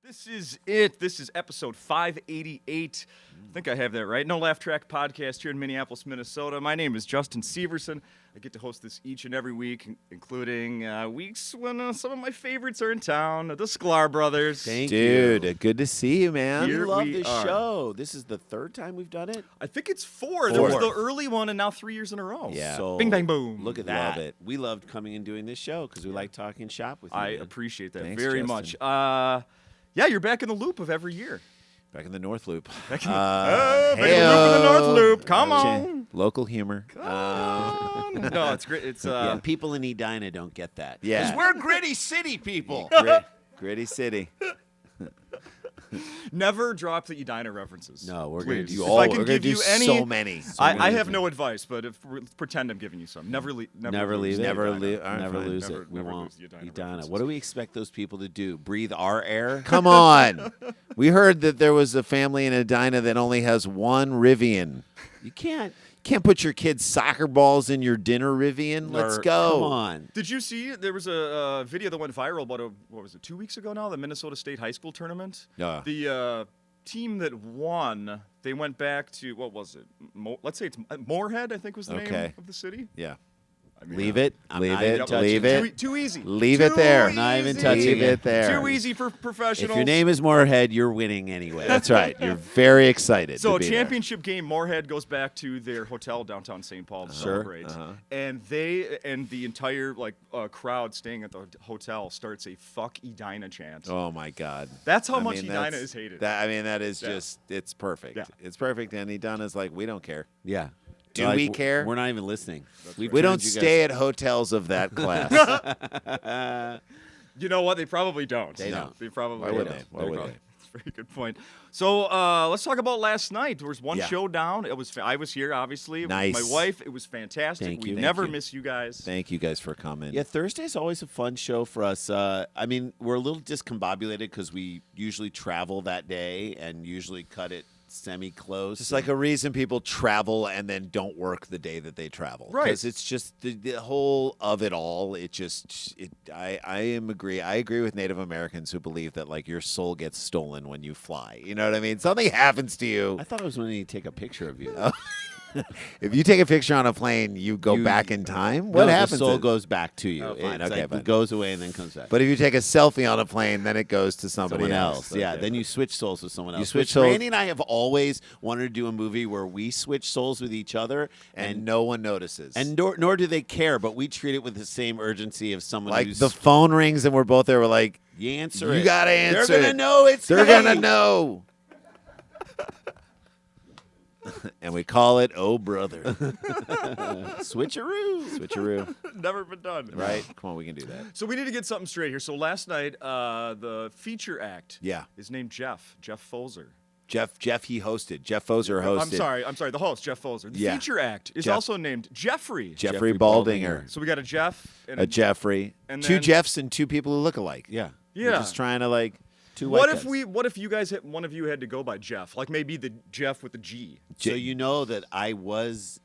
This is it. This is episode 588. I think I have that right. No Laugh Track podcast here in Minneapolis, Minnesota. My name is Justin Severson. I get to host this each and every week, including weeks when some of my favorites are in town, the Sklar Brothers. Thank you. Dude, good to see you, man. Here We love we this are. show. This is the third time we've done it. I think it's four. There was the Fourth. early one, and now 3 years in a row. Yeah. So Bing, bang, boom. Look at Love that. it. We loved coming and doing this show because we like talking shop with you. I man. appreciate that Thanks, very Justin. much. Yeah, you're back in the loop of every year. Back in the North Loop. Back in back in the loop of the North Loop. Come on. Local humor. No, it's great. It's Yeah, people in Edina don't get that. Yeah. 'Cause we're gritty city people. Gritty City. never drop the Edina references. No, we're gonna Please. do If all- I we're can gonna give do you any, so many. I many have things. no advice, but pretend I'm giving you some. Never leave it. Never leave it. Never Edina. leave. All right, Never fine. lose Never- it. We never won't. lose the Edina Edina. references. What do we expect those people to do? Breathe our air? Come on. We heard that there was a family in Edina that only has one Rivian. You can't. Can't put your kids' soccer balls in your dinner Rivian. Let's Or- go. Come on. Did you see? There was a video that went viral about what was it? 2 weeks ago now, the Minnesota State high school tournament. Yeah. The team that won, they went back to what was it? Let's say it's Moorhead. I think was the name Okay. of the city. Yeah. I mean, Leave it. I'm Leave not it. even touching Leave it. it. Too easy. Leave it there. Too Not even easy. touching Leave it there. Too easy for professionals. If your name is Moorhead, you're winning anyway. That's right. You're very excited. So to a be there. championship game, Moorhead goes back to their hotel downtown St. Paul to celebrate, and they and the entire crowd staying at the hotel starts a "fuck Edina" chant. Oh my God. That's how I much mean, Edina that's- is hated. That is Yeah. just, it's perfect. Yeah. It's perfect. And Edina's like, we don't care. Yeah. Do Like, we care? We're not even listening. right. We don't stay at hotels of that class. You know what? They probably don't. They don't. They probably Why would don't. they? Why would probably- they? That's a very good point. So let's talk about last night. There was one Yeah. show down. I was here, obviously. With Nice. my wife. It was fantastic. Thank We you. never Thank you. miss you guys. Thank you guys for coming. Yeah, Thursday's always a fun show for us. I mean, we're a little discombobulated because we usually travel that day and usually cut it semi-close. It's like a reason people travel and then don't work the day that they travel. Right. Because it's just the whole of it all. I agree with Native Americans who believe that like your soul gets stolen when you fly. You know what I mean? Something happens to you. I thought it was when you take a picture of you. If you take a picture on a plane, you go You- back in time. No, What happens? The soul is- goes back to you. Oh, fine. It's Okay, like fine. it goes away and then comes back. But if you take a selfie on a plane, then it goes to somebody Someone else. Yeah, Okay. then you switch souls with someone else. You switch Which souls- Randy and I have always wanted to do a movie where we switch souls with each other, and no one notices. and nor do they care, but we treat it with the same urgency of someone like who's the phone rings and we're both there. We're like, you answer you it. gotta answer They're gonna it. know it's they're me. gonna know. And we call it "Oh Brother." Switcheroo. Switcheroo, Never been done. right? Come on, we can do that. So we need to get something straight here. So last night, the feature act Yeah. is named Jeff Foser. Jeff, he hosted. Jeff Foser hosted. I'm sorry, the host, Jeff Foser. The Yeah. feature act is Jeff- also named Jeffrey. Jeffrey Jeffrey Baldinger, So we got a Jeff and a Jeffrey, and two then- Jeffs, and two people who look alike. Yeah. We're Yeah. just trying to like. Two What white if guys. what if you guys one of you had to go by Jeff? Like maybe the Jeff with the G. So you know that I was.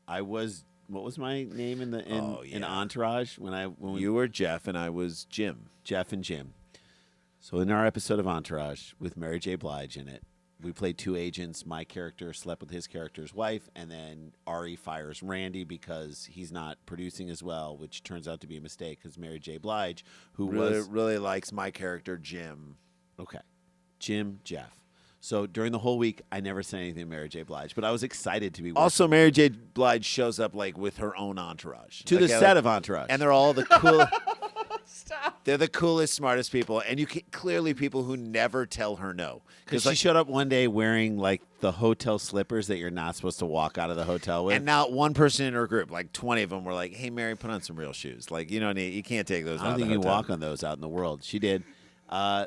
What was my name in Oh, in yeah. Entourage when we You were Jeff, and I was Jim. Jeff and Jim. So in our episode of Entourage with Mary J. Blige in it, we played two agents. My character slept with his character's wife, and then Ari fires Randy because he's not producing as well, which turns out to be a mistake because Mary J. Blige, who was Really likes my character Jim. okay, Jim, Jeff. So during the whole week, I never said anything to Mary J. Blige, but I was excited to be working Also, Mary J. Blige shows up like with her own entourage to the Like, set of Entourage. and they're all the cool. They're the coolest, smartest people, and you can, clearly people who never tell her no. Because she like, showed up one day wearing like the hotel slippers that you're not supposed to walk out of the hotel with. and not one person in her group, like 20 of them, were like, "Hey, Mary, put on some real shoes. Like, you don't need, you can't take those I out don't of think the you can hotel." walk on those out in the world. She did.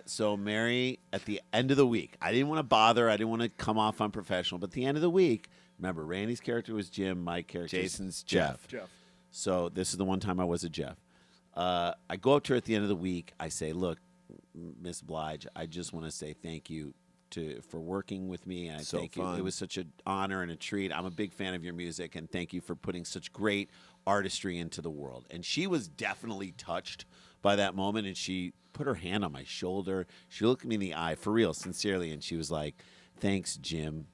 So Mary, at the end of the week, I didn't want to bother. I didn't want to come off unprofessional. But at the end of the week, remember, Randy's character was Jim. My character Jason's is Jeff. Jeff. So this is the one time I was a Jeff. I go up to her at the end of the week. I say, look, Miss Blige, I just want to say thank you for working with me. And I So thank you. fun. It was such an honor and a treat. I'm a big fan of your music, and thank you for putting such great artistry into the world. And she was definitely touched by that moment, and she put her hand on my shoulder. She looked me in the eye, for real, sincerely, and she was like, "Thanks, Jim."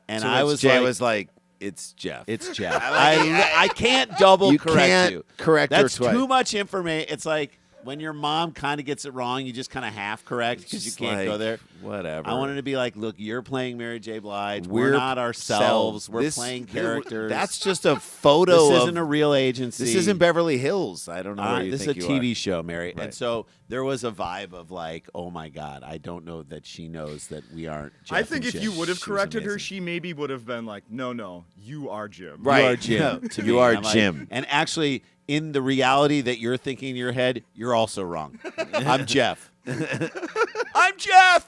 And To I which was Jay like, was like, "It's Jeff." "It's Jeff." I can't double You correct can't you. correct her That's twice. too much information. It's like when your mom kind of gets it wrong, you just kind of half correct because you Just can't go like, there. Whatever. I wanted to be like, look, you're playing Mary J. Blige. We're We're not ourselves. We're This- playing characters. That's just a photo this of. isn't a real agency. This isn't Beverly Hills. I don't know where you this is think a you TV are. show, Mary. Right. And so there was a vibe of like, oh my God, I don't know that she knows that we aren't. Jeff I think and if Jim. you would have She was corrected her, amazing. she maybe would have been like, no, you are Jim. Right. You are Jim. To You me. are I'm like- Jim. and actually, in the reality that you're thinking in your head, you're also wrong. I'm Jeff. I'm Jeff.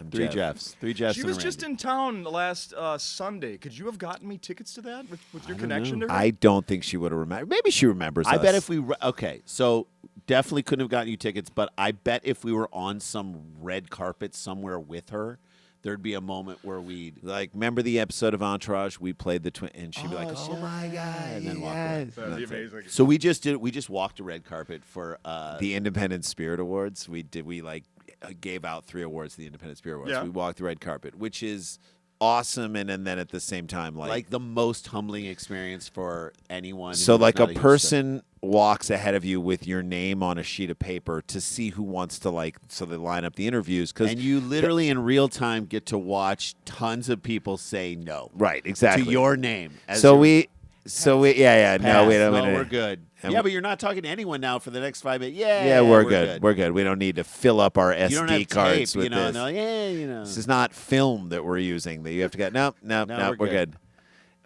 Three Jeffs. Three Jeffs. She and a was just Randy. in town last Sunday. Could you have gotten me tickets to that with your don't connection know. to her? I don't think she would have remembered. Maybe she remembers. I us. bet if we okay, so definitely couldn't have gotten you tickets, but I bet if we were on some red carpet somewhere with her, there'd be a moment where we'd like remember the episode of Entourage we played the twin, and she'd be like, Oh, "Oh my god!" and then walk away. That'd be amazing. So we just walked a red carpet for The Independent Spirit Awards. We gave out 3 awards to the Independent Spirit Awards. Yeah. We walked the red carpet, which is awesome, and then at the same time, like the most humbling experience for anyone. so who's like not a used to- person walks ahead of you with your name on a sheet of paper to see who wants to so they line up the interviews because and you literally in real time get to watch tons of people say no right exactly to your name. As so your we no pass. we don't No, we don't- we're good. And Yeah, but you're not talking to anyone now for the next 5 minutes. Yeah, yeah, we're good. We're good. We don't need to fill up our You don't have SD cards tape, with you know. this. And they're like, yeah, you know. This is not film that we're using that you have to get. No, we're we're good. good.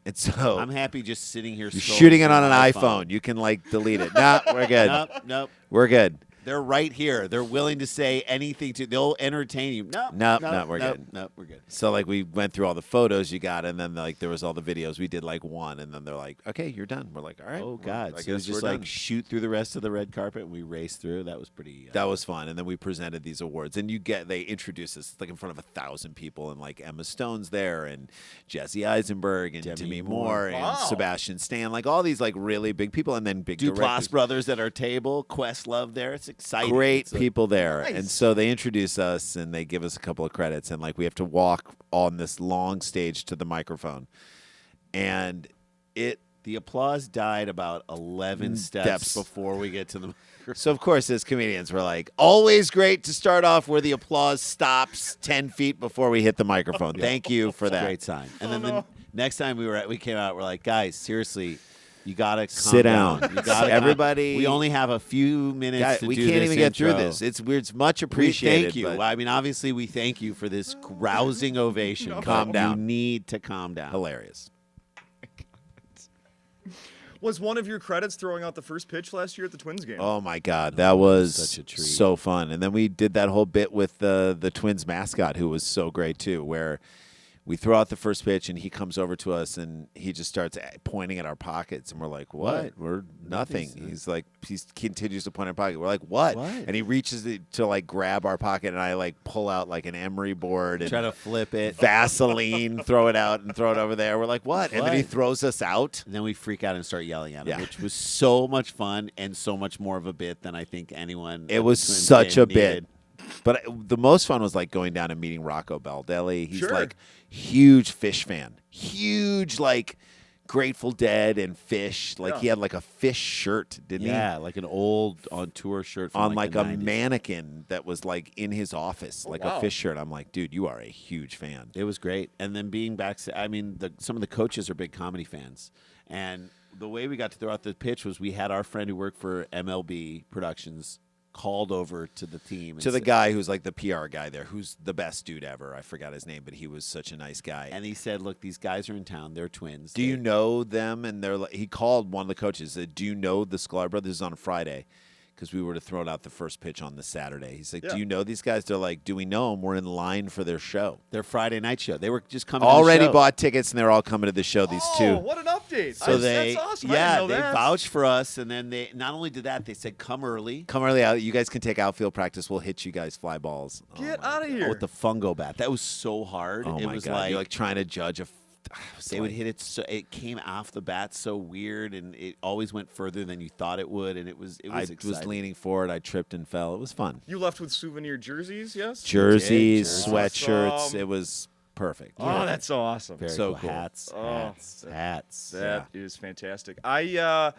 And so I'm happy just sitting here. you're scrolling shooting it through on an my iPhone. You can like delete it. No, we're good. Nope. We're good. They're right here. They're willing to say anything to. They'll entertain you. No, We're good. No, we're good. So like we went through all the photos you got, and then like there was all the videos. We did like one, and then they're like, "Okay, you're done." We're like, "All right." Oh God! I So it was guess just we're like done. shoot through the rest of the red carpet, and we raced through. That was pretty. That was fun, and then we presented these awards, and they introduced us like in front of 1,000 people, and like Emma Stone's there, and Jesse Eisenberg, and Demi Demi Moore. Moore, and Wow. Sebastian Stan, like all these like really big people, and then big Duplass directors. brothers at our table. Questlove there. It's exciting. Great It's a- people there, Nice. and so they introduce us, and they give us a couple of credits, and like we have to walk on this long stage to the microphone, and The applause died about 11 steps before we get to the. So, of course, as comedians, we're like, always great to start off where the applause stops 10 feet before we hit the microphone. Thank you for that. Great sign. And then the next time we came out, we're like, guys, seriously, you gotta calm Sit down. You gotta Everybody- We only have a few minutes Guys, to we do can't this even get through intro. this. It's much We appreciated. thank you. but I mean, obviously, we thank you for this rousing ovation. No. but Calm down. You need to calm down. hilarious. Was one of your credits throwing out the first pitch last year at the Twins game? Oh my God, that was such a treat. so fun. And then we did that whole bit with the Twins mascot, who was so great too, where we throw out the first pitch and he comes over to us and he just starts pointing at our pockets, and we're like, "What? We're nothing." He's like, he continues to point at our pocket. We're like, "What?" What? And he reaches to like grab our pocket, and I like pull out like an emery board and Try to flip it. Vaseline, throw it out and throw it over there. We're like, "What?" And then he What? throws us out. And then we freak out and start yelling at him, Yeah. which was so much fun and so much more of a bit than I think anyone. It at was the Twins such game a bit. needed. But the most fun was like going down and meeting Rocco Baldelli. He's Sure. like huge Fish fan, huge like Grateful Dead and Fish. Like he Yeah. had like a Fish shirt, didn't Yeah, like an old on tour shirt he? from On like the a 90s. mannequin that was like in his office, like wow. a Fish shirt. I'm like, dude, you are a huge fan. It was great. And then being back, I mean, some of the coaches are big comedy fans. And the way we got to throw out the pitch was we had our friend who worked for MLB Productions called over to the team. and To the said- guy who's like the PR guy there, who's the best dude ever. I forgot his name, but he was such a nice guy. And he said, look, these guys are in town. They're twins. Do you know them? And they're like, he called one of the coaches. Said, "Do you know the Sklar Brothers?" This is on a Friday, because we were to throw out the first pitch on the Saturday. He's like, Yeah. "Do you know these guys?" They're like, "Do we know them? We're in line for their show." Their Friday night show. They were just coming to the Already show. bought tickets, and they're all coming to the show. These Oh, two. what an update! So they, that's awesome. I yeah, didn't know they that. vouched for us, and then they not only did that, they said, "Come early." Come early out. You guys can take outfield practice. We'll hit you guys fly balls. Get my out of God. here! With the fungo bat, that was so hard. Oh it my was God! You're like trying to judge they would hit it. So it came off the bat so weird, and it always went further than you thought it would, and it was I exciting. was leaning forward. I tripped and fell. It was fun. You left with souvenir jerseys, yes? Jerseys, Jerseys. sweatshirts. Awesome. It was perfect. Oh, that's so awesome. Very so cool. hats, Oh, hats. That is fantastic. I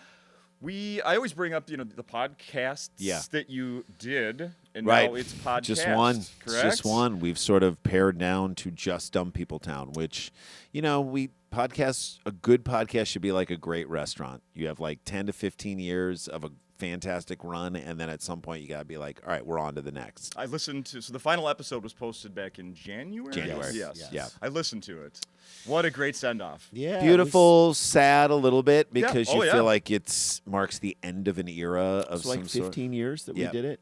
always bring up the podcasts that you did, and Right. now it's podcast. Just one. It's correct? just one. We've sort of pared down to just Dumb People Town, which, a good podcast should be like a great restaurant. You have like 10 to 15 years of a fantastic run, and then at some point you got to be like, all right, we're on to the next. I listened to. So the final episode was posted back in January. January. Yes. Yeah. I listened to it. What a great send off. Yeah, Beautiful, sad a little bit because Oh, you yeah. feel like it marks the end of an era of It's like some sort. 15 years that Yeah. we did it.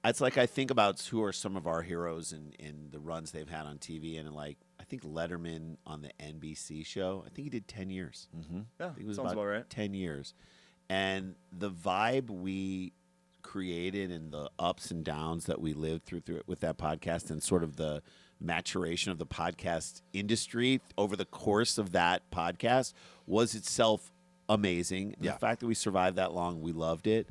It's like I think about who are some of our heroes in the runs they've had on TV, and I think Letterman on the NBC show. I think he did 10 years. Mm-hmm. Yeah, I think it was sounds about about right. 10 years. And the vibe we created and the ups and downs that we lived through it with that podcast, and sort of the maturation of the podcast industry over the course of that podcast was itself amazing. Yeah. The fact that we survived that long, we loved it.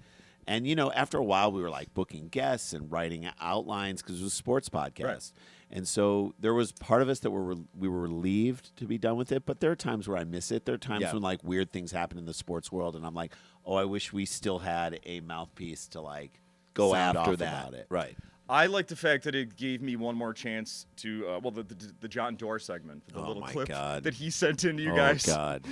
And, after a while, we were like booking guests and writing outlines because it was a sports podcast. Right. And so there was part of us that we were relieved to be done with it, but there are times where I miss it. There are times when like weird things happen in the sports world, and I'm like, oh, I wish we still had a mouthpiece to like Go sound after off that. about it. Right. I like the fact that it gave me one more chance to, the John Doerr segment, the Oh little my clip God. that he sent in to you Oh, guys God.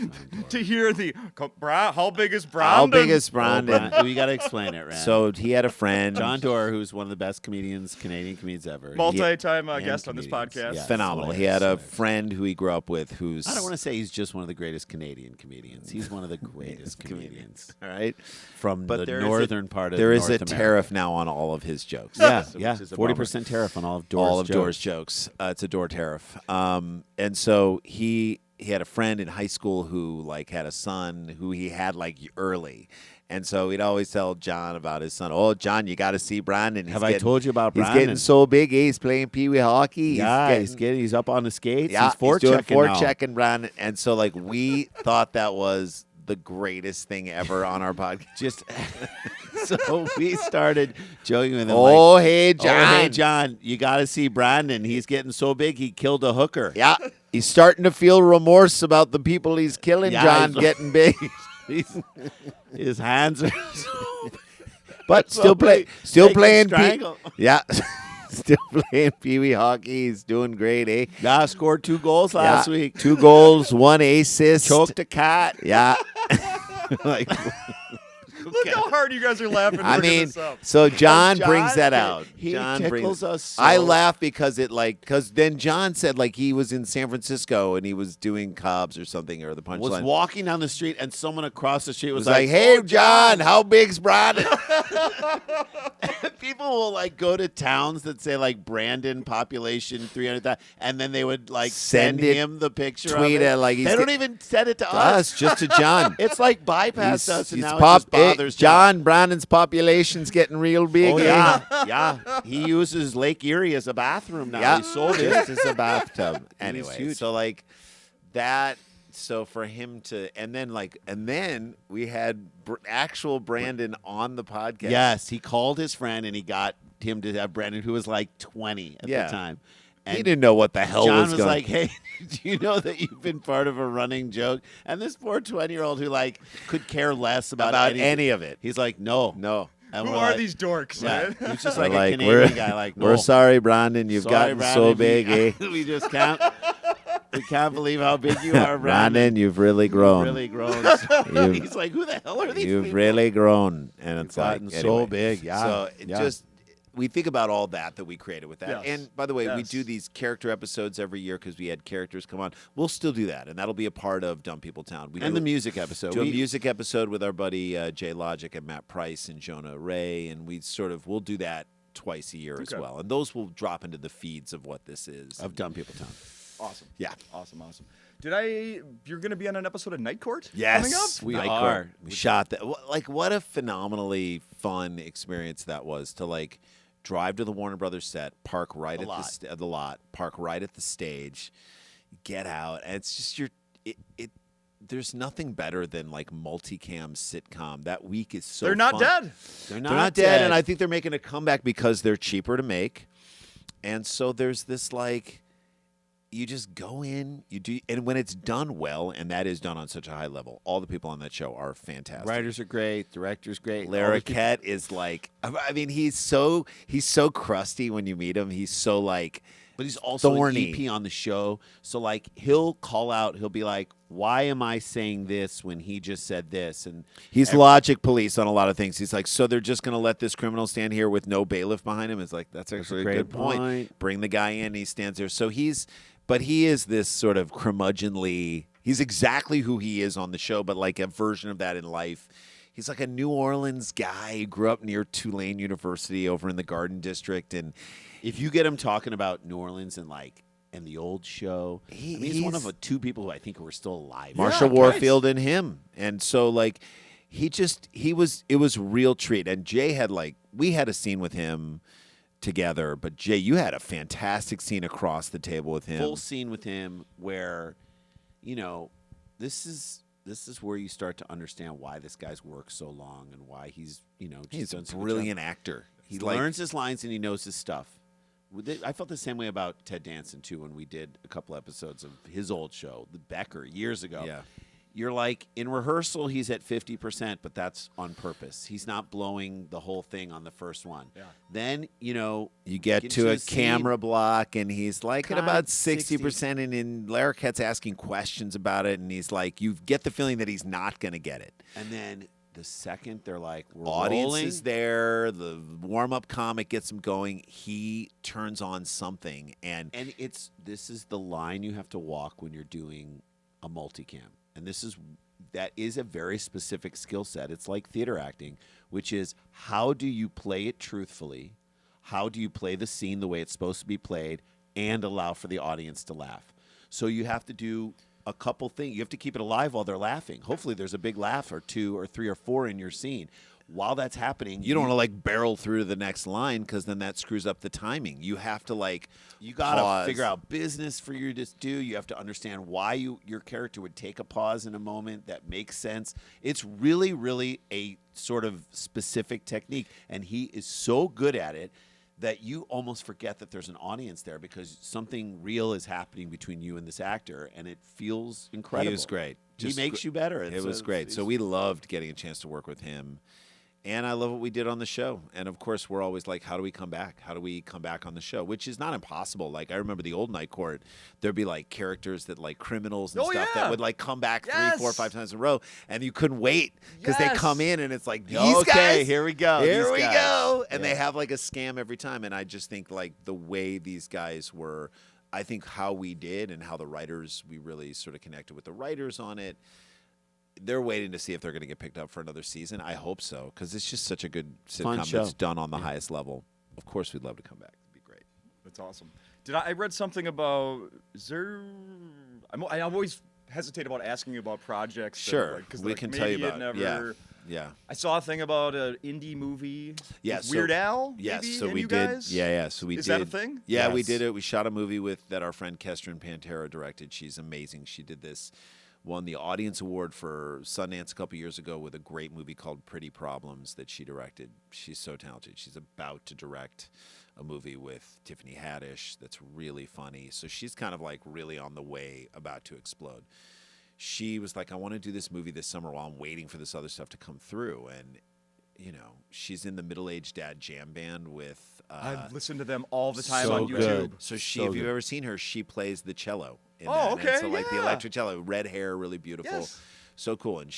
to hear how big is Brandon? How big is Brandon? We got to explain it, Rand. So he had a friend. John Doerr, who's one of the best Canadian comedians ever. Multi-time and guest on this comedians. podcast. Yeah. Phenomenal. He had a friend who he grew up with who's. I don't want to say he's just one of the greatest Canadian comedians. He's one of the greatest comedians. All right. From But the there is a- northern part of There is North a America. tariff now on all of his jokes. Yeah, So- yeah. which is a 40% tariff on all of Doerr's all of jokes. Doerr's jokes. It's a door tariff. And so he had a friend in high school who like had a son who he had like early. And so he'd always tell John about his son. Oh, John, you got to see Brandon. Have I told you about He's Brandon? getting so big. He's playing pee wee hockey. Yeah, getting, he's up on the skates. yeah, he's forechecking doing now. forechecking Brandon. And so like we thought that was the greatest thing ever on our podcast. Just so we started joking with him. Oh, like, hey, John. Oh, hey, John, you got to see Brandon. He's getting so big, he killed a hooker. Yeah, he's starting to feel remorse about the people he's killing. Yeah, John he's- getting big, His hands are so but so still big, still they can playing. strangle. Yeah, still playing pee wee hockey. He's doing great, eh? Yeah, scored 2 goals last Yeah, week. 2 goals, 1 assist. Choked a cat. Yeah. Like, Look how hard you guys are laughing. I working mean, this up. so John John, brings that out. he John tickles us so- I laugh because because then John said like he was in San Francisco and he was doing Cubs or something or the Was punchline. walking down the street and someone across the street was was like, "Hey, "Oh, John, how big's Brandon?" People will like go to towns that say like Brandon population 300,000, and then they would like Send send it, him the picture. tweet of it. it like he's they don't get- even send it to us. us, just to John. It's like bypassed us, and He's now pop- it just bothers John. Brandon's population's getting real big. Oh eh? yeah, yeah. He uses Lake Erie as a bathroom now. Yeah, He sold just it. as a bathtub. He's Anyway, huge. so like that. So for him to, and then we had actual Brandon on the podcast. Yes, he called his friend and he got him to have Brandon, who was like 20 at Yeah. the time. He didn't know what the hell John was was going. like, "Hey, do you know that you've been part of a running joke?" And this poor 20-year-old who like could care less about any of it. He's like, "No, No. And Who we're are like- these dorks, Yeah, man? he's just We're like, a we're- Canadian guy. Like, no, We're sorry, Brandon. You've sorry, gotten so Brandon, big, eh? we just can't. We can't believe how big you are, Brandon. Brandon, you've really You've grown. really grown. You've- He's like, "Who the hell are these You've people?" really grown, and You've it's like gotten anyway. so big. Yeah. So it Yeah. just we think about all that we created with that. Yes. And by the way, we Yes. do these character episodes every year because we had characters come on. We'll still do that, and that'll be a part of Dumb People Town. We And do the music episode. do a We- music episode with our buddy Jay Logic and Matt Price and Jonah Ray, and we'll do that twice a year as Okay. well. And those will drop into the feeds of what this is. of Dumb People Town. Awesome. Yeah. Awesome. You're going to be on an episode of Night Court Yes, coming up? We Night are. Court. We shot that. Like, what a phenomenally fun experience that was to like drive to the Warner Brothers set, park right The at lot. the lot, park right at the stage. Get Out. And it's just there's nothing better than like multicam sitcom. That week is so They're not fun. dead. They're not dead, and I think they're making a comeback because they're cheaper to make. And so there's this like, you just go in, you do, and when it's done well, and that is done on such a high level, all the people on that show are fantastic. Writers are great, directors great. Lara Kett is like, I mean, he's so crusty when you meet him. He's so like, But he's also thorny. an EP on the show. So, like, he'll call out. He'll be like, why am I saying this when he just said this? And he's logic police on a lot of things. He's like, so they're just going to let this criminal stand here with no bailiff behind him? It's like, that's actually a great good point. Bring the guy in. He stands there. So he is this sort of curmudgeonly, he's exactly who he is on the show, but like a version of that in life. He's like a New Orleans guy. He grew up near Tulane University over in the Garden District. And if you get him talking about New Orleans and the old show, he's one of the two people who I think who are still alive. Marshall Warfield and him. And so like it was a real treat. And Jay had we had a scene with him together, but Jay, you had a fantastic scene across the table with him. Full scene with him where, this is where you start to understand why this guy's worked so long and why he's He's a done such brilliant actor. He learns his lines and he knows his stuff. I felt the same way about Ted Danson too when we did a couple episodes of his old show, The Becker, years ago. Yeah. You're like, in rehearsal he's at 50%, but that's on purpose. He's not blowing the whole thing on the first one. Yeah. Then You get to a camera block, and he's like at about 60%, and then Lara Kett's asking questions about it, and he's like, you get the feeling that he's not going to get it. And then the second they're like, we're Audience rolling, is there, the warm-up comic gets him going, he turns on something. And this is the line you have to walk when you're doing a multicam. And that is a very specific skill set. It's like theater acting, which is how do you play it truthfully? How do you play the scene the way it's supposed to be played and allow for the audience to laugh? So you have to do a couple things. You have to keep it alive while they're laughing. Hopefully there's a big laugh or two or three or four in your scene. While that's happening, you don't want to barrel through to the next line because then that screws up the timing. You have to you got to figure out business for you to do. You have to understand why your character would take a pause in a moment that makes sense. It's really, really a sort of specific technique, and he is so good at it that you almost forget that there's an audience there because something real is happening between you and this actor, and it feels incredible. He was great. He makes you better. It was great. So we loved getting a chance to work with him. And I love what we did on the show. And, of course, we're always like, how do we come back? How do we come back on the show? Which is not impossible. Like, I remember the old Night Court. There'd be, characters that, criminals and stuff that would, come back 3, 4, 5 times in a row. And you couldn't wait because they come in and it's like, these guys. Here we go. Here we go. And they have, a scam every time. And I just think, the way these guys were, I think how we did and how the writers, we really sort of connected with the writers on it. They're waiting to see if they're going to get picked up for another season. I hope so, because it's just such a good sitcom that's done on the highest level. Of course, we'd love to come back. It'd be great. That's awesome. I read something about I always hesitate about asking you about projects. Sure, we can tell you about it. Yeah. I saw a thing about an indie movie. Yeah, with Weird Al. Yes, maybe, so and we you did. Guys? Yeah. So we Is did. that a thing? Yeah, we Yes. did it. We shot a movie that our friend Kestrin Pantera directed. She's amazing. She did this. Won the Audience Award for Sundance a couple years ago with a great movie called Pretty Problems that she directed. She's so talented. She's about to direct a movie with Tiffany Haddish that's really funny. So she's kind of really on the way, about to explode. She was like, I want to do this movie this summer while I'm waiting for this other stuff to come through. And, she's in the Middle-Aged Dad Jam Band with... I listen to them all the time so on good. YouTube. So if you've ever seen her, she plays the cello. In Oh, that. okay, And so the yeah. electric cello, red hair, really beautiful, Yes. so cool. And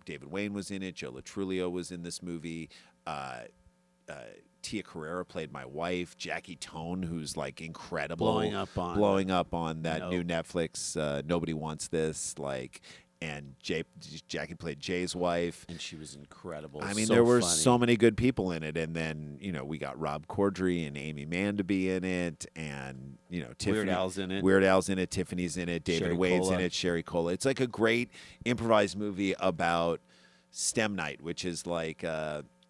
David Wayne was in it. Joe Latrulio was in this movie. Tia Carrera played my wife. Jackie Tone, who's incredible, Blowing up on that new Netflix. Nobody Wants This. And Jackie played Jay's wife. And she was incredible. I mean, so there were funny. so many good people in it. And then, we got Rob Corddry and Amy Mann to be in it. And, Tiffany. Weird Al's in it. Weird Al's in it. Tiffany's in it. David Sherry Wade's Cola. in it. Sherry Cola. It's a great improvised movie about STEM night, which is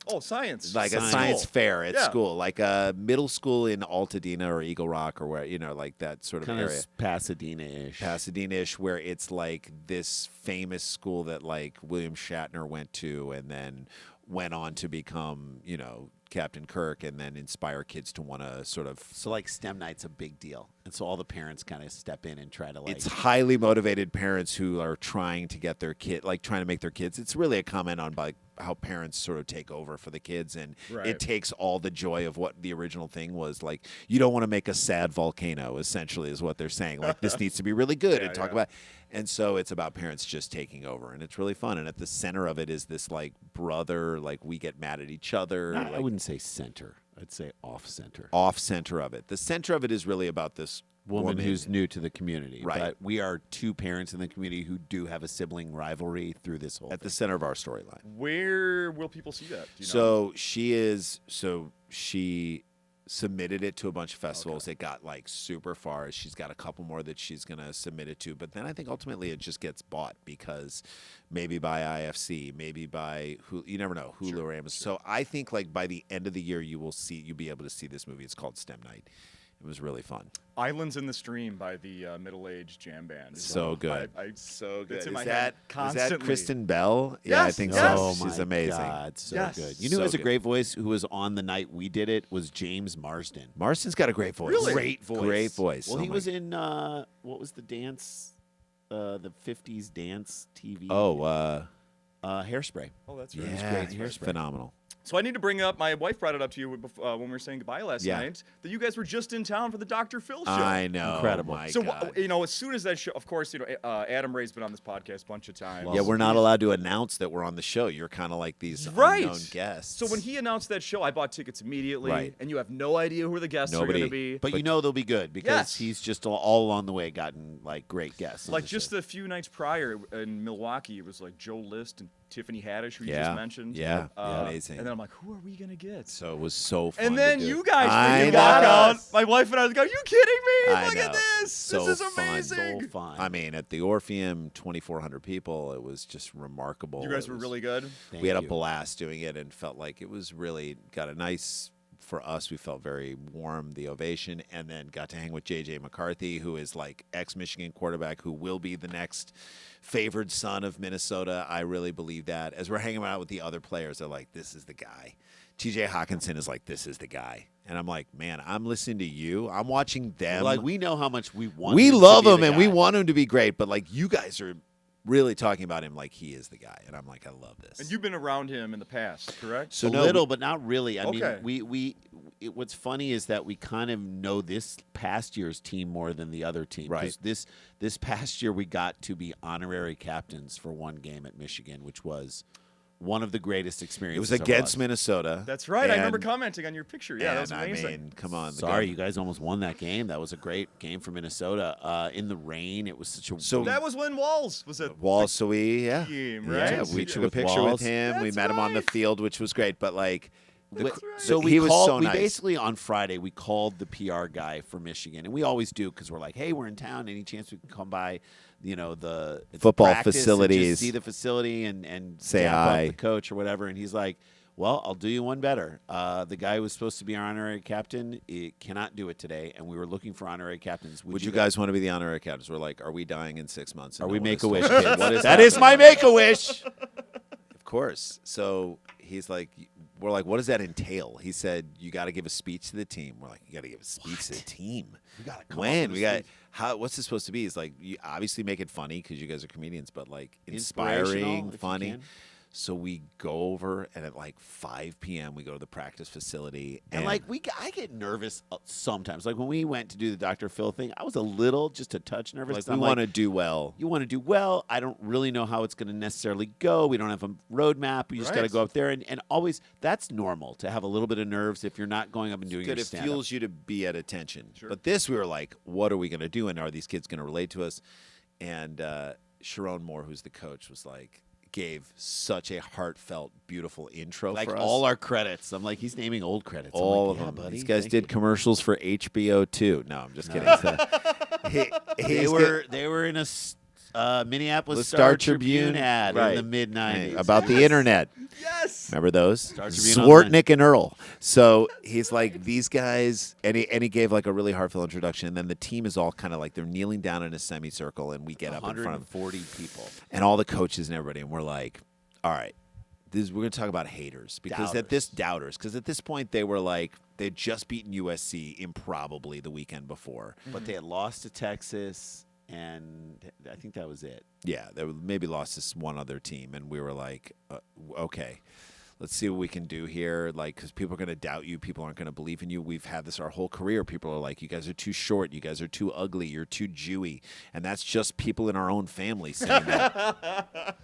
Oh, science. like a School. science fair at Yeah. school, like a middle school in Altadena or Eagle Rock or where, like that sort of Kind area. of Pasadena-ish. Pasadena-ish, where it's like this famous school that like William Shatner went to and then went on to become, Captain Kirk and then inspire kids to want to sort of. So like STEM night's a big deal, and so all the parents kind of step in and try to like. It's highly motivated parents who are trying to get their kid, like trying to make their kids. It's really a comment on like how parents sort of take over for the kids, and Right. it takes all the joy of what the original thing was. Like you don't want to make a sad volcano, essentially, is what they're saying. Like this needs to be really good and talk about. And so it's about parents just taking over, and it's really fun. And at the center of it is this like brother, like we get mad at each other. I like, wouldn't say center. I'd say off center. off center of it. The center of it is really about this Woman who's new to the community. Right. But we are two parents in the community who do have a sibling rivalry through this whole at the thing. center of our storyline. Where will people see that? Do you know? She submitted it to a bunch of festivals. It got like super far. She's got a couple more that she's going to submit it to, but then I think ultimately it just gets bought because maybe by IFC, maybe by Hulu, you never know, Hulu or Amazon. So I think like by the end of the year you'll be able to see this movie. It's called STEM Night. It was really fun. Islands in the Stream by the middle-aged jam band. So good. So Good. It's in Is my that head is constantly. that Kristen Bell? Yeah, I Yes, think yes. so. Oh She's my amazing. God, so Yes. good. You know who So has a good. great voice who was on the night we did it was James Marsden. Marston's got a great voice. Really? Great voice. Great voice. Well, Oh he my- was in what was the dance, the 50s dance TV? Hairspray. Oh, that's yeah, right. great. here's Hairspray. phenomenal. So I need to bring up, my wife brought it up to you when we were saying goodbye last Yeah. night, that you guys were just in town for the Dr. Phil show. I know. Incredible. My So, God. as soon as that show, of course, Adam Ray's been on this podcast a bunch of times. Yeah, we're not allowed to announce that we're on the show. You're kind of like these Right. unknown guests. So when he announced that show, I bought tickets immediately, Right. and you have no idea who the guests are Nobody. going to be. But you know they'll be good because Yes. he's just all along the way gotten like great guests. on Like the just show. a few nights prior in Milwaukee, it was like Joe List and Tiffany Haddish, who you Yeah. just mentioned. Yeah. Yeah. Amazing. And then I'm like, who are we going to get? So it was so fun. And then to do. you guys I freaking walk know. out. My wife and I was like, are you kidding me? I Look at know. this. So this is fun. amazing. so fun. I mean, at the Orpheum, 2,400 people. It was just remarkable. You guys It were was- really good. Thank we had a you. blast doing it and felt like it was really got a nice for us. We felt very warm, the ovation, and then got to hang with JJ McCarthy, who is like ex-Michigan quarterback who will be the next favored son of Minnesota. I really believe that. As we're hanging out with the other players, they're like, this is the guy. TJ Hawkinson is like, this is the guy. And I'm like, man, I'm listening to you. I'm watching them. Like we know how much we want. we him to love be him the and we guy. want him to be great, but like you guys are really talking about him like he is the guy. And I'm like, I love this. And you've been around him in the past, correct? So a no, little, but not really. I Okay. mean, what's funny is that we kind of know this past year's team more than the other team. 'Cause Right. This past year, we got to be honorary captains for one game at Michigan, which was one of the greatest it experiences. was of against us. Minnesota. That's right. I remember And- commenting on your picture. Yeah, that was and, amazing. I mean, come on. the Sorry, guy- you guys almost won that game. That was a great game for Minnesota. In the rain, it was such a So- That was when Walls was at Wall, so we, game, right? Yeah, we Picture took a with picture Walls. with him. We That's met him on the right. field, which was great. But like, That's right. So he we was called. so we nice. basically on Friday we called the PR guy for Michigan, and we always do because we're like, hey, we're in town. Any chance we can come by? The Football practice and just facilities. see the facility and Say dap up hi. the coach or whatever. And he's like, well, I'll do you one better. The guy who was supposed to be our honorary captain cannot do it today, and we were looking for honorary captains. would you guys want to be the honorary captains? We're like, are we dying in 6 months? And Are no we one has Make-A-Wish told us? kids? What is That is my happening? Make-A-Wish. Of course. So he's like, we're like, what does that entail? He said, you got to give a speech to the team. We're like, you got to give a speech to the team. We gotta come up When with we a got speech. how? What's this supposed to be? He's like, you obviously make it funny because you guys are comedians, but like Inspirational, inspiring, if you funny. can. So we go over, and at like 5 p.m., we go to the practice facility, And like I get nervous sometimes. Like when we went to do the Dr. Phil thing, I was just a touch nervous. like 'cause we I'm want to do well. You want to do well. I don't really know how it's going to necessarily go. We don't have a roadmap. We just got to Right. go up there and always. That's normal to have a little bit of nerves if you're not going up and doing Good, your it stand-up. fuels you to be at attention. Sure. But this, we were like, what are we going to do? And are these kids going to relate to us? And Sharon Moore, who's the coach, was like, gave such a heartfelt, beautiful intro like for us. all our credits. I'm like, he's naming old credits. I'm All like, of yeah, them. buddy, These guys thank did you. commercials for HBO too. No, I'm just kidding. They He's were in a Minneapolis Star Star-Tribune Tribune ad right. in the mid-'90s. About the internet. Yes. Remember those? Star-Tribune Online. Zwartnik and Earl. So he's like, these guys, and he gave like a really heartfelt introduction. And then the team is all kind of like, they're kneeling down in a semicircle, and we get up in front of 140 people. and all the coaches and everybody, and we're like, all right, we're going to talk about haters because at this point they were like, they'd just beaten USC improbably the weekend before, But they had lost to Texas, and I think that was it. yeah, they maybe lost to one other team, and we were like, okay, let's see what we can do here, like, because people are going to doubt you, people aren't going to believe in you. We've had this our whole career. People are like, you guys are too short, you guys are too ugly, you're too Jewy, and that's just people in our own family saying that.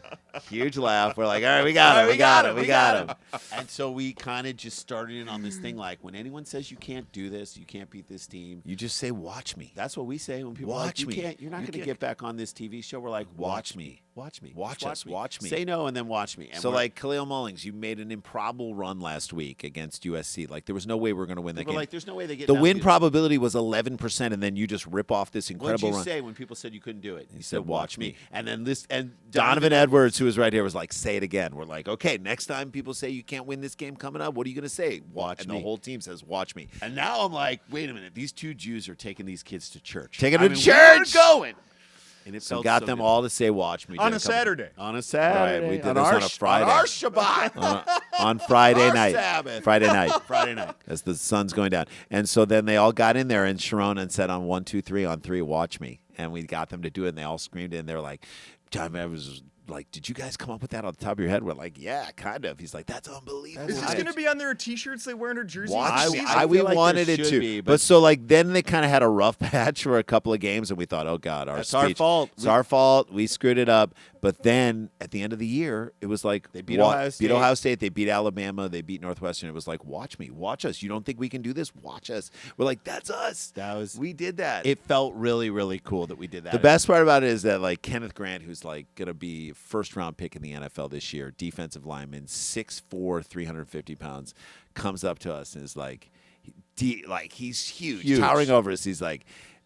Huge laugh. We're like, all right, we got him. And so we kind of just started in on this thing, like, when anyone says you can't do this, you can't beat this team, You just say, watch me. that's what we say when people are like, Watch you me. can't, you're not You going to can't- get back on this TV show. We're like, Watch me. Watch me. Watch Just us. Watch me. Say no and then watch me. And So, we're- like, Khalil Mullings, you made an improbable run last week against USC. Like, there was no way we were going to win that we're game. like, there's no way they get The down win to- probability was 11%, and then you just rip off this What'd incredible you run. say when people said you couldn't do it? You said, "Watch me." And then Donovan Edwards, who was right here, was like, say it again. We're like, okay, next time people say you can't win this game coming up, what are you going to say? Watch and me. the whole team says, watch me. And now I'm like, wait a minute. These two Jews are taking these kids to church. Taking I them to mean, where church! are going? And it So felt got so them good. all to say, watch me. On Did a couple- Saturday. On a Saturday. Right, we did on this our on a Friday. On our Shabbat. on Friday Our night. Sabbath. Friday night. Friday night. As the sun's going down. And so then they all got in there, and Sharon and said on 1, 2, 3, on 3, watch me. And we got them to do it, and they all screamed it, and they were like, John, I was like, did you guys come up with that on the top of your head? We're like, yeah, kind of. He's like, that's unbelievable. Is this going to be on their T-shirts they wear in their jerseys? Watch this me. season? We feel like wanted there it should to. be, but but- so, like, then they kind of had a rough patch for a couple of games, and we thought, oh, God, That's our speech. fault. It's our fault. We screwed it up. But then at the end of the year, it was like They beat Ohio State. Beat Ohio State. They beat Alabama. They beat Northwestern. It was like, watch me. Watch us. You don't think we can do this? Watch us. We're like, that's us. We did that. It felt really, really cool that we did that. The best part about it is that, like, Kenneth Grant, who's like going to be first-round pick in the NFL this year, defensive lineman, 6'4", 350 pounds, comes up to us and is like, he's huge, towering over us. He's like,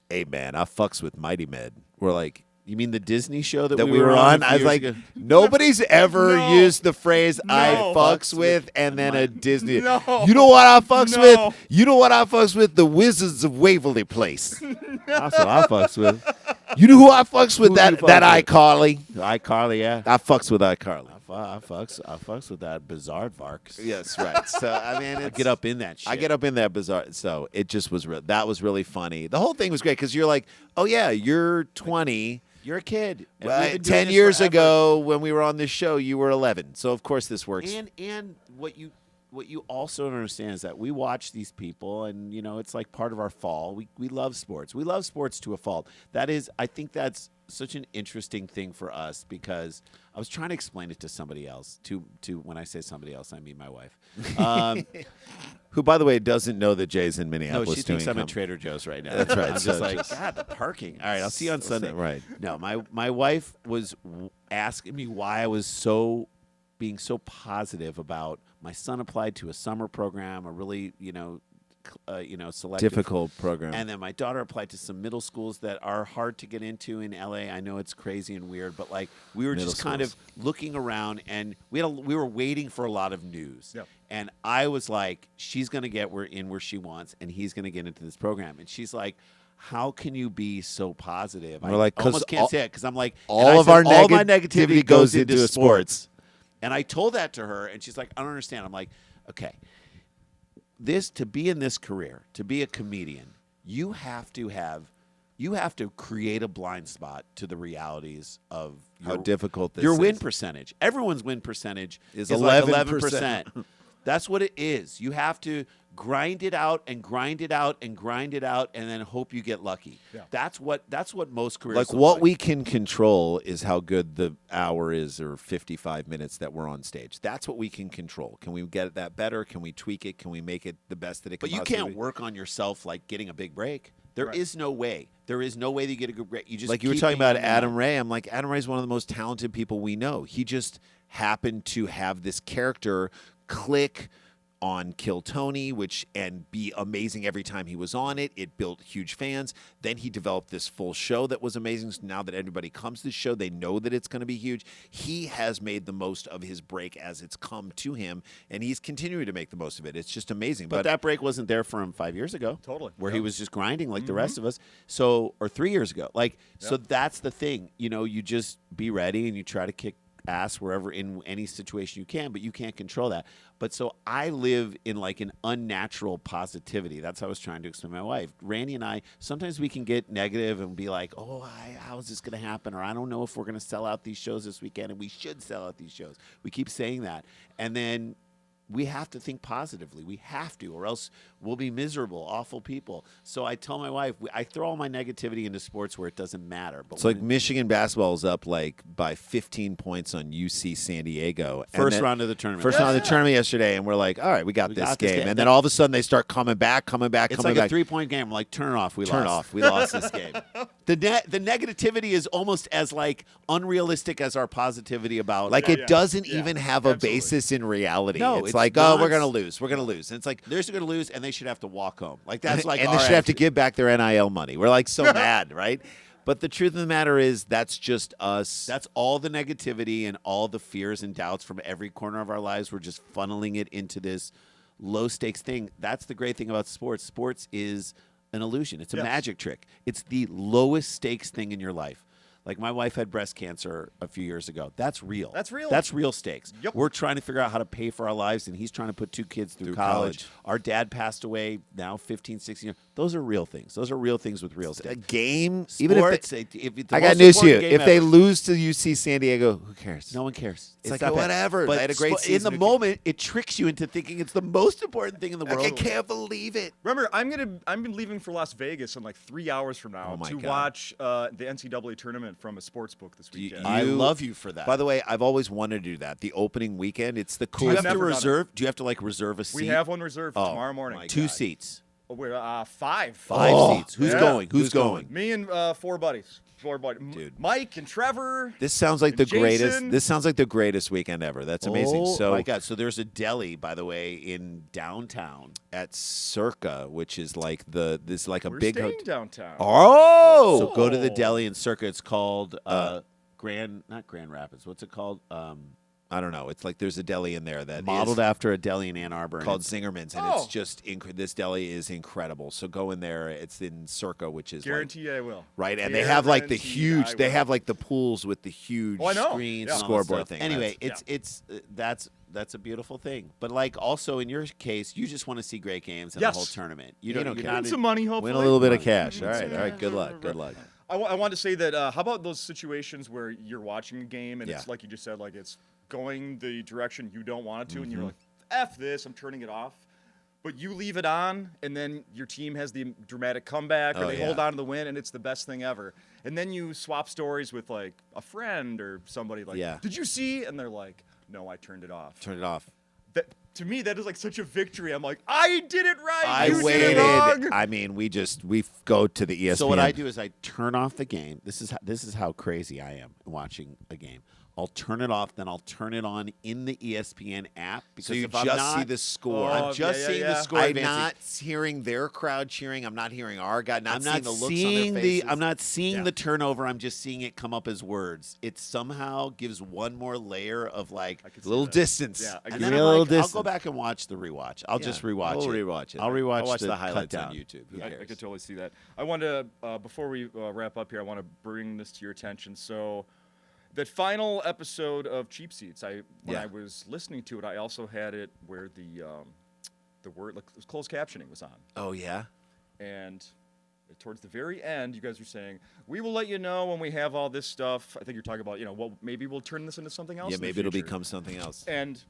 hey, man, I fucks with Mighty Med. We're like, You mean the Disney show that we were on? I was like, nobody's ever No. used the phrase "I No. fucks with" and then a Disney. No. You know what I fucks No. with? You know what I fucks with? The Wizards of Waverly Place. That's what I fucks with. You know who I fucks with? Who That you fucks that with? iCarly. iCarly, yeah. I fucks with iCarly. I fucks with that bizarre Varks. Yes, right. So I mean, I get up in that shit. I get up in that bizarre. So it just was real. That was really funny. The whole thing was great because you're like, oh yeah, you're 20. You're a kid. And Well, we've been doing 10 this years forever. ago when we were on this show, you were 11. So of course this works. And what you also don't understand is that we watch these people, and it's like part of our fall. We love sports. We love sports to a fault. I think that's such an interesting thing for us because I was trying to explain it to somebody else. To when I say somebody else, I mean my wife. Who, by the way, doesn't know that Jay's in No, Minneapolis she doing thinks I'm at comedy. Trader Joe's right now. That's right. I'm So just like, just- God, the parking. All right, I'll see you on Sunday. Right. No, my wife was asking me why I was being so positive about my son applied to a summer program, a really selective Difficult program. and then my daughter applied to some middle schools that are hard to get into in LA. I know it's crazy and weird, but like we were Middle just kind of schools. looking around, and we were waiting for a lot of news. Yep. And I was like, she's going to get where she wants, and he's going to get into this program. And she's like, how can you be so positive? We're like, 'cause almost can't all- say it because I'm like, all and I of said, our all my negativity negativity goes goes into into sports. And I told that to her, and she's like, I don't understand. I'm like, okay, to be in this career, to be a comedian, you have to create a blind spot to the realities of How difficult this your is. win percentage. Everyone's win percentage Is is like 11%. 11%. That's what it is. You have to grind it out and grind it out and grind it out, and then hope you get lucky. Yeah. That's what most careers Like look what like. we can control is how good the hour is or 55 minutes that we're on stage. That's what we can control. Can we get that better? Can we tweak it? Can we make it the best that it can But you possibly can't be? work on yourself like getting a big break. There is Right. no way. There is no way to get a good break. You just Like you were keep talking being about on the Adam line. Ray. I'm like, Adam Ray's one of the most talented people we know. He just happened to have this character click on Kill Tony, and be amazing every time he was on it. It built huge fans. Then he developed this full show that was amazing. So now that everybody comes to the show, they know that it's going to be huge. He has made the most of his break as it's come to him, and he's continuing to make the most of it. It's just amazing. But that break wasn't there for him 5 years ago. Totally. Where he was just grinding like the rest of us. So, or 3 years ago. So that's the thing. You just be ready and you try to kick ass wherever in any situation you can, but you can't control that. But so I live in like an unnatural positivity. That's how I was trying to explain to my wife. Randy and I, sometimes we can get negative and be like, oh, how is this going to happen? Or I don't know if we're going to sell out these shows this weekend, and we should sell out these shows. We keep saying that. And then we have to think positively. We have to, or else we'll be miserable, awful people. So I tell my wife, I throw all my negativity into sports where it doesn't matter. But it's like Michigan basketball is up like by 15 points on UC San Diego. First round of the tournament. First round of the tournament yesterday, and we're like, all right, we got this game. And then all of a sudden they start coming back. It's like a 3-point game. We're like, turn it off. We lost this game. The negativity is almost as like unrealistic as our positivity about it doesn't even have a basis in reality. No, it's like, not. oh, we're gonna lose. We're gonna lose. And it's like they're going to lose, and they should have to walk home. Like that's like, and they should have to give back their NIL money. We're like so mad, right? But the truth of the matter is, that's just us. That's all the negativity and all the fears and doubts from every corner of our lives. We're just funneling it into this low stakes thing. That's the great thing about sports. Sports is an illusion. It's a magic trick. It's the lowest stakes thing in your life. Like my wife had breast cancer a few years ago. That's real. That's real. That's real stakes. Yep. We're trying to figure out how to pay for our lives, and he's trying to put 2 kids through college. Our dad passed away now 15, 16 years. Those are real things. Those are real things with real stakes. A game, Sports, even if I got most news to you. important game If they ever. lose to UC San Diego, who cares? No one cares. It's like, not bad. whatever. But They had a great in season. the moment, it tricks you into thinking it's the most important thing in the world. I can't believe it. Remember, I'm leaving for Las Vegas in like 3 hours from now my to God. watch the NCAA tournament from a sports book this weekend. I love you for that. By the way, I've always wanted to do that. The opening weekend, it's the do you coolest. have to never done it. reserve? Do you have to like reserve a seat? We have one reserved for tomorrow morning. my 2 God. seats. We're 5. 5 Oh, seats. Who's yeah. going? Who's going? Me and 4 buddies. 4 buddies. Dude. Mike and Trevor. This sounds like the Jason. greatest. This sounds like the greatest weekend ever. That's amazing. Oh So my God! So there's a deli, by the way, in downtown. at Circa, which is like a We're big staying hotel. downtown. Oh, So go to the deli in Circa. It's called not Grand Rapids. What's it called? I don't know. It's like there's a deli in there that Modeled is after a deli in Ann Arbor. and called it's- Zingerman's, and Oh. it's just this deli is incredible. So go in there. It's in Circa, which is like, Guarantee I will. right, and they have like the Guaranteed huge. I They will. have like the pools with the huge Oh, I know. screens, Yeah. and all that scoreboard stuff. thing. Anyway, That's- that's a beautiful thing. But like also in your case, you just want to see great games and Yes. the whole tournament. You You're don't care. not Win some money, hopefully. win a little bit of cash. All right. Good luck. I wanted to say that. How about those situations where you're watching a game and it's Yeah. like you just said, like it's going the direction you don't want it to, and Mm-hmm. you're like, "F this, I'm turning it off." But you leave it on, and then your team has the dramatic comeback, or Oh, they yeah. hold on to the win, and it's the best thing ever. And then you swap stories with like a friend or somebody, like, Yeah. "Did you see?" And they're like, "No, I turned it off." Turn it off. That, to me, that is like such a victory. I'm like, I did it right. I you waited. Did it wrong. I mean, we go to the ESPN. So what I do is I turn off the game. This is how crazy I am watching a game. I'll turn it off, then I'll turn it on in the ESPN app. Because So you if I'm just not, see the score. Oh, I'm just yeah, seeing yeah. the score. I'm advancing. not hearing their crowd cheering. I'm not hearing our guy. I'm Not not seeing the looks seeing on their the. faces. I'm not seeing Yeah. the turnover. I'm just seeing it come up as words. It somehow gives one more layer of like. I could a see little that. distance. Yeah, I And could then Give me I'm a little like, I'll distance. go back and watch the rewatch. I'll just rewatch We'll it. rewatch it. I'll rewatch. I'll watch the cut highlights down. on YouTube. Who I cares? could totally see that. I want to, before we wrap up here, I want to bring this to your attention. So, that final episode of Cheap Seats, when Yeah. I was listening to it, I also had it where the word, like, closed captioning was on. Oh yeah. And towards the very end, you guys were saying, "We will let you know when we have all this stuff." I think you're talking about, well, maybe we'll turn this into something else. Yeah, in the maybe it'll future. become something else. And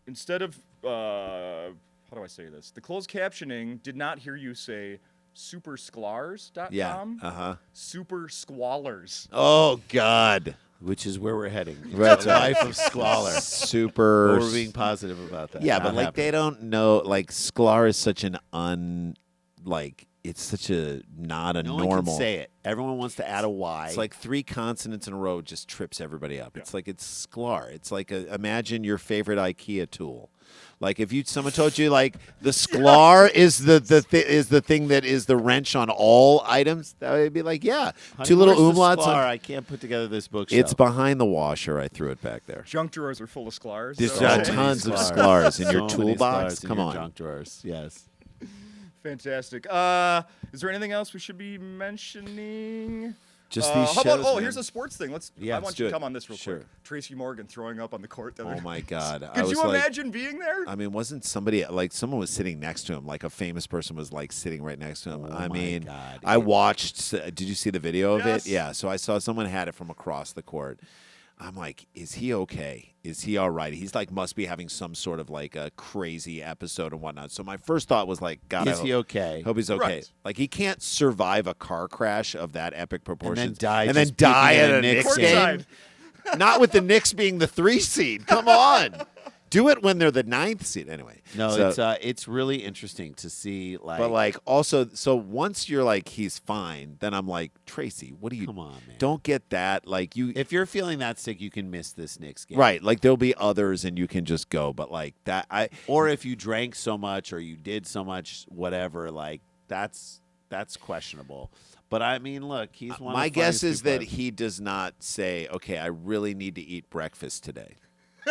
instead of, how do I say this? The closed captioning did not hear you say supersklars.com. Yeah. Super Squallers. Oh God. Which is where we're heading. Right, It's a life of squalor. Super. But we're being positive about that. Yeah, Not but like happening. they don't know. Like Sklar is such an it's such a not a No normal. one can say it. Everyone wants to add a Y. It's like 3 consonants in a row just trips everybody up. It's like it's Sklar. It's like imagine your favorite IKEA tool. Like if someone told you like the Sklar is the thing that is the wrench on all items, that would be like, yeah, Honey, two little where's the umlauts. Sklar? I can't put together this bookshelf. It's behind the washer. I threw it back there. Junk drawers are full of Sklars. There's so- So many tons of Sklars. Sklars in your So many toolbox. Sklars in Come your on. junk drawers. Yes. Fantastic. Is there anything else we should be mentioning? Just these how shows. about, man. here's a sports thing. Yeah, I let's want do you it. to come on this real Sure. quick. Tracy Morgan throwing up on the court. Oh my God! I Could was you like, imagine being there? I mean, wasn't somebody like someone was sitting next to him, like a famous person was like sitting right next to him? Oh I my mean, God. I watched. Did you see the video of Yes. it? Yeah. So I saw someone had it from across the court. I'm like, is he okay? Is he all right? He's like, must be having some sort of like a crazy episode and whatnot. So my first thought was like, God, Is he okay? Hope he's okay. Right. Like he can't survive a car crash of that epic proportions die and just then die puking at at a a Knicks Knicks game. Courtside. Not with the Knicks being the 3 seed. Come on. Do it when they're the 9th seed. Anyway. No, So- it's really interesting to see like. but like also, so once you're like he's fine, then I'm like, Tracy, what do you? Come on, man. Don't get that. Like you, if you're feeling that sick, you can miss this Knicks game. right? Like there'll be others, and you can just go. But like that, Or if you drank so much or you did so much, whatever, like that's questionable. But I mean, look, he's one. my of the guess funniest is people that I've- he does not say, okay, I really need to eat breakfast today.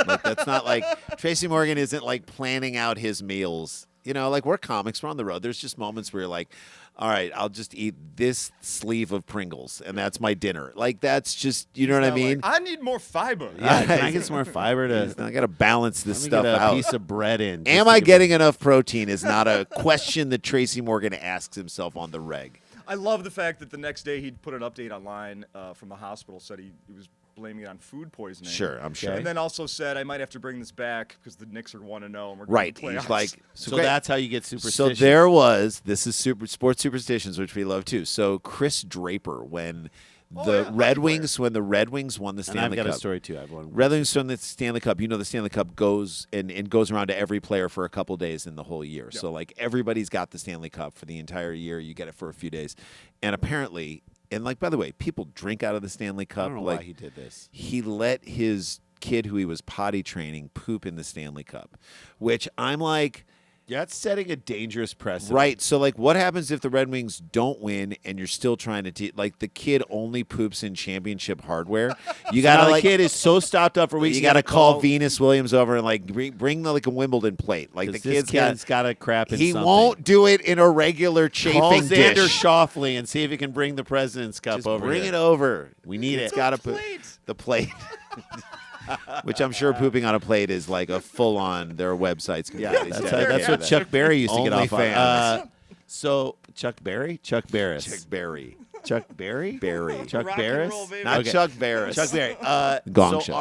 Like that's not like Tracy Morgan isn't like planning out his meals. You know, like we're comics, we're on the road. There's just moments where you're like, all right, I'll just eat this sleeve of Pringles, and that's my dinner. Like that's just, you know what I Not like, mean? I need more fiber. Yeah, can I get some more fiber to? I got to balance this Let me stuff get a out. piece of bread in. just Am to I give getting enough protein? Is not a question that Tracy Morgan asks himself on the reg. I love the fact that the next day he'd put an update online from the hospital, said he was blaming it on food poisoning. Sure, I'm sure. And then also said, I might have to bring this back because the Knicks are 1-0 and we're going Right. to play He's like, So great. that's how you get So superstitious. there was, this is sports superstitions, which we love too. So Chris Draper, when the yeah, Red hockey Wings, when the Red Wings won the and I've Stanley got Cup. a story too. I've one. Red Wings won the Stanley Cup. You know, the Stanley Cup goes and goes around to every player for a couple days in the whole year. So like everybody's got the Stanley Cup for the entire year. You get it for a few days, and apparently, and like by the way, people drink out of the Stanley I Cup. don't know like why he did this. he let his kid who he was potty training poop in the Stanley Cup, which I'm like. Yeah, it's setting a dangerous precedent. Right. So, like, what happens if the Red Wings don't win and you're still trying to like the kid only poops in championship hardware? You Now gotta the like kid is so stopped up for weeks. you gotta call Venus Williams over and like bring the, like a Wimbledon plate. Like the this kid's got to crap in he something. won't do it in a regular Call chafing Xander dish. Shoffley and see if he can bring the President's Cup Just over bring here. it over. We need It's it. gotta put plate. the plate. Which I'm sure pooping on a plate is like a full on their websites. Yeah, completely that's, dedicated that's to what that. Chuck Berry used to get off on. OnlyFans. So Chuck Berry, Chuck Barris, Chuck Berry. Chuck Berry, Berry. Chuck Rock and Barris, roll, baby. Not Okay. Chuck Barris. Chuck Berry. Gong so show.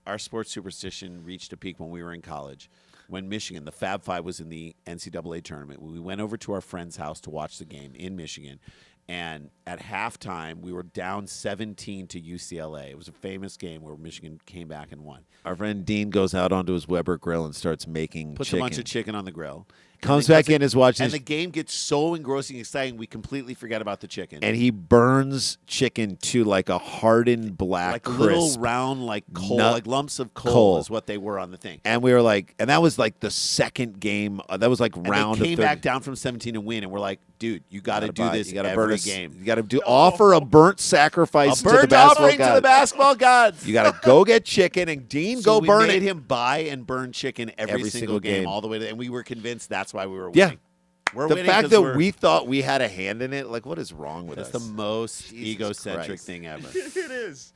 our sports superstition reached a peak when we were in college. When Michigan, the Fab Five was in the NCAA tournament. We went over to our friend's house to watch the game in Michigan. And at halftime, we were down 17 to UCLA. It was a famous game where Michigan came back and won. Our friend Dean goes out onto his Weber grill and starts making Puts chicken. a bunch of chicken on the grill. Comes And back in, is watching, And the game gets so engrossing and exciting, we completely forget about the chicken. and he burns chicken to like a hardened black like crisp. little round, like coal, Nut- like lumps of coal, coal. is what they were on the thing. And we were like, and that was like the second game. That was like And round they came of third. back down from 17 and win, and we're like, dude, you got to do this You gotta every burn game. You got to do offer a burnt sacrifice A to the burnt basketball offering to god. the basketball gods. You got to go get chicken, and Dean So go we burn made it. him buy and burn chicken every single single game, game. all the way to, and we were convinced that's why we were Yeah. winning. We're The winning fact 'cause that we're- we thought we had a hand in it, like, what is wrong with that's us? the most Jesus egocentric Christ. thing ever. It is.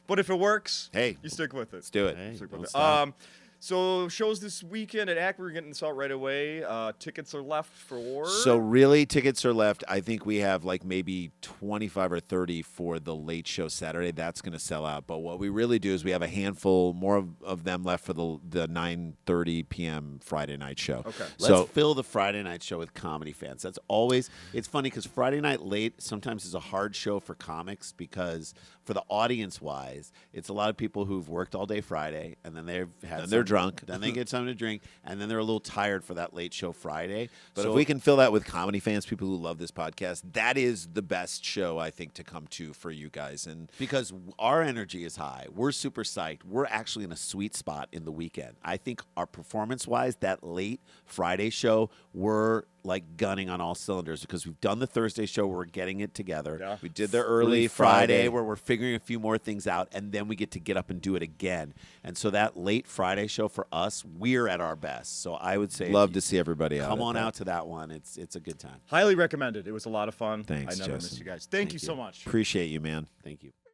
But if it works, Hey, you stick with it. let's do it. Hey, Stick don't with it. stop. So shows this weekend at ACK, we're getting this out right away. Tickets are left for. So really, tickets are left. I think we have like maybe 25 or 30 for the late show Saturday. That's going to sell out. But what we really do is we have a handful more of them left for the 9:30 p.m. Friday night show. Okay. Let's So fill the Friday night show with comedy fans. That's always, it's funny because Friday night late sometimes is a hard show for comics because for the audience wise, it's a lot of people who've worked all day Friday and then they've had And they're some drunk. Then they get something to drink, and then they're a little tired for that late show Friday. But So if we can fill that with comedy fans, people who love this podcast, that is the best show, I think, to come to for you guys. And because our energy is high, we're super psyched. We're actually in a sweet spot in the weekend. I think our performance-wise, that late Friday show, we're like gunning on all cylinders because we've done the Thursday show where we're getting it together. Yeah. we did the early Friday where we're figuring a few more things out, and then we get to get up and do it again. And so that late Friday show for us, we're at our best. So I would say Love to see everybody out. come at on that. out to that one. It's a good time. Highly recommended. It was a lot of fun. Thanks, I never Justin. miss you guys. Thank you so much. Appreciate you, man. Thank you.